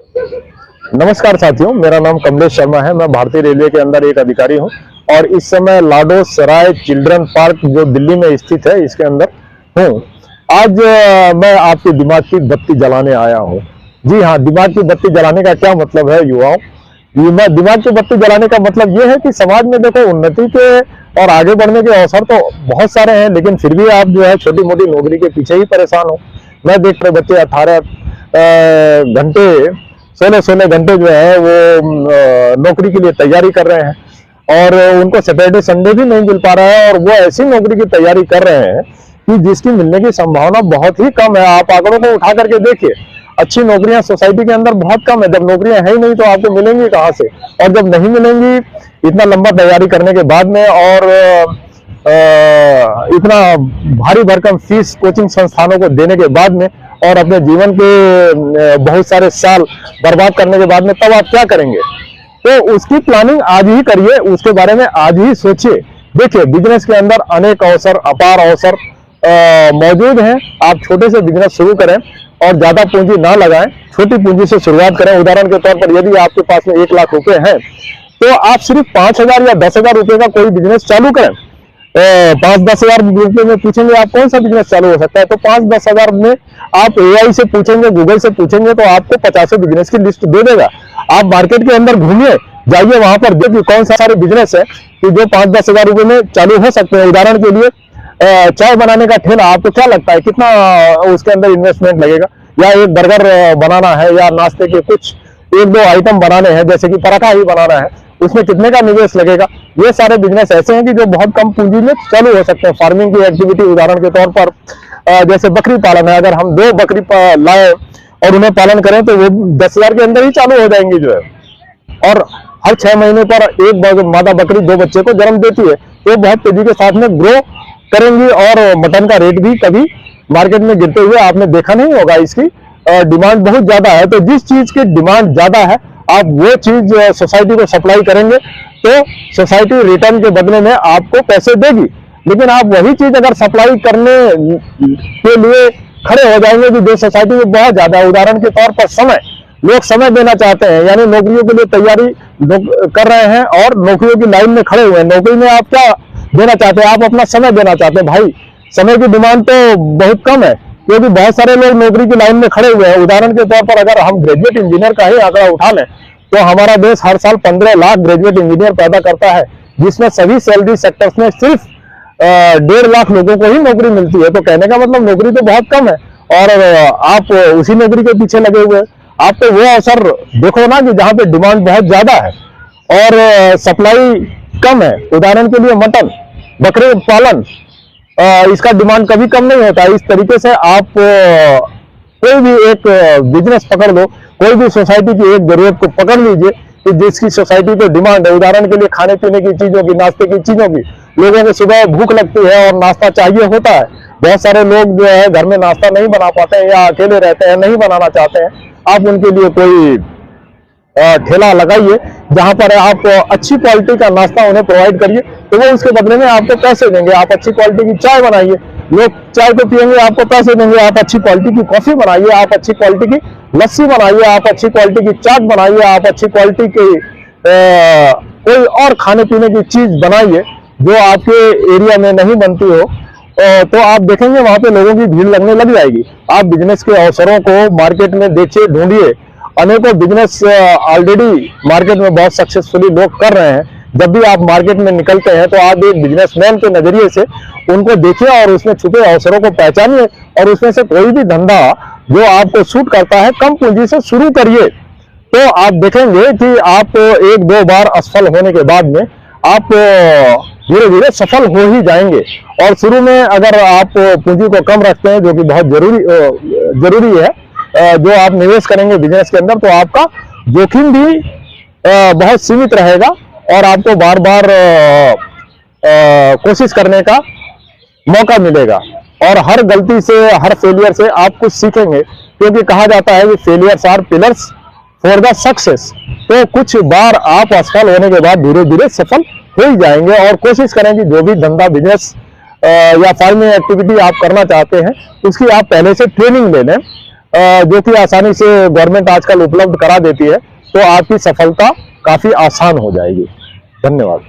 नमस्कार साथियों, मेरा नाम कमलेश शर्मा है। मैं भारतीय रेलवे के अंदर एक अधिकारी हूं और इस समय लाडो सराय चिल्ड्रन पार्क जो दिल्ली में स्थित है इसके अंदर हूं। आज मैं आपके दिमाग की बत्ती जलाने आया हूं। जी हाँ, दिमाग की बत्ती जलाने का क्या मतलब है युवाओं? दिमाग की बत्ती जलाने का मतलब ये है कि समाज में देखो उन्नति के और आगे बढ़ने के अवसर तो बहुत सारे हैं, लेकिन फिर भी आप जो है छोटी मोटी नौकरी के पीछे ही परेशान हो। मैं देख रहे बच्चे 18 घंटे 16 घंटे जो है वो नौकरी के लिए तैयारी कर रहे हैं और उनको सैटरडे संडे भी नहीं मिल पा रहा है और वो ऐसी नौकरी की तैयारी कर रहे हैं कि जिसकी मिलने की संभावना बहुत ही कम है। आप आंकड़ों को उठा करके देखिए, अच्छी नौकरियां सोसाइटी के अंदर बहुत कम है। जब नौकरियां है ही नहीं तो आपको मिलेंगी कहाँ से? और जब नहीं मिलेंगी इतना लंबा तैयारी करने के बाद में और इतना भारी भरकम फीस कोचिंग संस्थानों को देने के बाद में और अपने जीवन के बहुत सारे साल बर्बाद करने के बाद में तब आप क्या करेंगे? तो उसकी प्लानिंग आज ही करिए, उसके बारे में आज ही सोचिए। देखिए, बिजनेस के अंदर अनेक अवसर, अपार अवसर मौजूद हैं। आप छोटे से बिजनेस शुरू करें और ज्यादा पूंजी ना लगाएं, छोटी पूंजी से शुरुआत करें। उदाहरण के तौर पर यदि आपके पास में 1 लाख रुपए हैं तो आप सिर्फ 5,000 या 10,000 रुपए का कोई बिजनेस चालू करें। 5-10 हजार रुपए में पूछेंगे आप कौन सा बिजनेस चालू हो सकता है, तो 5-10 हजार में आप एआई से पूछेंगे, गूगल से पूछेंगे तो आपको 50 बिजनेस की लिस्ट दे देगा। आप मार्केट के अंदर घूमिए, जाइए, वहां पर देखिए कौन सा सारे बिजनेस है कि जो 5-10 हजार रुपए में चालू हो सकते हैं। उदाहरण के लिए चाय बनाने का ठेला, आपको क्या लगता है कितना उसके अंदर इन्वेस्टमेंट लगेगा? या एक बर्गर बनाना है या नाश्ते के कुछ 1-2 आइटम बनाने हैं, जैसे कि पराठा ही बनाना है, उसमें कितने का निवेश लगेगा? ये सारे बिजनेस ऐसे हैं कि जो बहुत कम पूंजी में चालू हो सकते हैं। फार्मिंग की एक्टिविटी, उदाहरण के तौर पर जैसे बकरी पालन है, अगर हम 2 बकरी लाए और उन्हें पालन करें तो वो 10,000 के अंदर ही चालू हो जाएंगी जो है। और हर 6 महीने पर एक मादा बकरी 2 बच्चे को जन्म देती है, तो बहुत तेजी के साथ में ग्रो करेंगी और मटन का रेट भी कभी मार्केट में गिरते हुए आपने देखा नहीं होगा। इसकी डिमांड बहुत ज्यादा है, तो जिस चीज की डिमांड ज्यादा है आप वो चीज सोसाइटी को सप्लाई करेंगे तो सोसाइटी रिटर्न के बदले में आपको पैसे देगी। लेकिन आप वही चीज अगर सप्लाई करने के लिए खड़े हो जाएंगे कि जो सोसाइटी में बहुत ज्यादा है, उदाहरण के तौर पर समय, लोग समय देना चाहते हैं, यानी नौकरियों के लिए तैयारी कर रहे हैं और नौकरियों की लाइन में खड़े हुए हैं। नौकरी में आप क्या देना चाहते हैं? आप अपना समय देना चाहते हैं। भाई, समय की डिमांड तो बहुत कम है क्योंकि बहुत सारे लोग नौकरी की लाइन में खड़े हुए हैं। उदाहरण के तौर पर अगर हम ग्रेजुएट इंजीनियर का ही आंकड़ा उठा लें तो हमारा देश हर साल 15 लाख ग्रेजुएट इंजीनियर पैदा करता है, जिसमें सभी सैलरी सेक्टर्स में सिर्फ 1.5 लाख लोगों को ही नौकरी मिलती है। तो कहने का मतलब नौकरी तो बहुत कम है और आप उसी नौकरी के पीछे लगे हुए हैं। आप तो वो अवसर देखो ना कि जहां पे डिमांड बहुत ज्यादा है और सप्लाई कम है। उदाहरण के लिए मटन, बकरी पालन, इसका डिमांड कभी कम नहीं होता। इस तरीके से आप कोई भी एक बिजनेस पकड़ लो, कोई भी सोसाइटी की एक जरूरत को पकड़ लीजिए कि जिसकी सोसाइटी पे डिमांड है। उदाहरण के लिए खाने पीने की चीजों की, नाश्ते की चीजों की, लोगों को सुबह भूख लगती है और नाश्ता चाहिए होता है। बहुत सारे लोग जो है घर में नाश्ता नहीं बना पाते हैं या अकेले रहते हैं, नहीं बनाना चाहते हैं। आप उनके लिए कोई ठेला लगाइए जहां पर आप अच्छी क्वालिटी का नाश्ता उन्हें प्रोवाइड करिए, तो वो उसके बदले में आपको पैसे देंगे। आप अच्छी क्वालिटी की चाय बनाइए, लोग चाय को पियेंगे, आपको पैसे देंगे। आप अच्छी क्वालिटी की कॉफी बनाइए, आप अच्छी क्वालिटी की लस्सी बनाइए, आप अच्छी क्वालिटी की चाट बनाइए, आप अच्छी क्वालिटी की कोई और खाने पीने की चीज बनाइए जो आपके एरिया में नहीं बनती हो, तो आप देखेंगे वहां पे लोगों की भीड़ लगने लग जाएगी। आप बिजनेस के अवसरों को मार्केट में देखिए, ढूंढिए। अनेकों बिजनेस ऑलरेडी मार्केट में बहुत सक्सेसफुली लोग कर रहे हैं। जब भी आप मार्केट में निकलते हैं तो आप एक बिजनेसमैन के नजरिए से उनको देखिए और उसमें छुपे अवसरों को पहचानिए और उसमें से कोई भी धंधा जो आपको सूट करता है कम पूंजी से शुरू करिए। तो आप देखेंगे कि आप 1-2 बार असफल होने के बाद में आप धीरे धीरे सफल हो ही जाएंगे। और शुरू में अगर आप पूंजी को कम रखते हैं, जो कि बहुत जरूरी है, जो आप निवेश करेंगे बिजनेस के अंदर, तो आपका जोखिम भी बहुत सीमित रहेगा और आपको बार बार कोशिश करने का मौका मिलेगा। और हर गलती से, हर फेलियर से आप कुछ सीखेंगे, क्योंकि कहा जाता है कि failures are pillars for the success. तो कुछ बार आप असफल होने के बाद धीरे धीरे सफल हो ही जाएंगे। और कोशिश करें कि जो भी धंधा, बिजनेस या फार्मिंग एक्टिविटी आप करना चाहते हैं उसकी आप पहले से ट्रेनिंग ले लें। जो कि आसानी से गवर्नमेंट आजकल उपलब्ध करा देती है, तो आपकी सफलता काफी आसान हो जाएगी। धन्यवाद।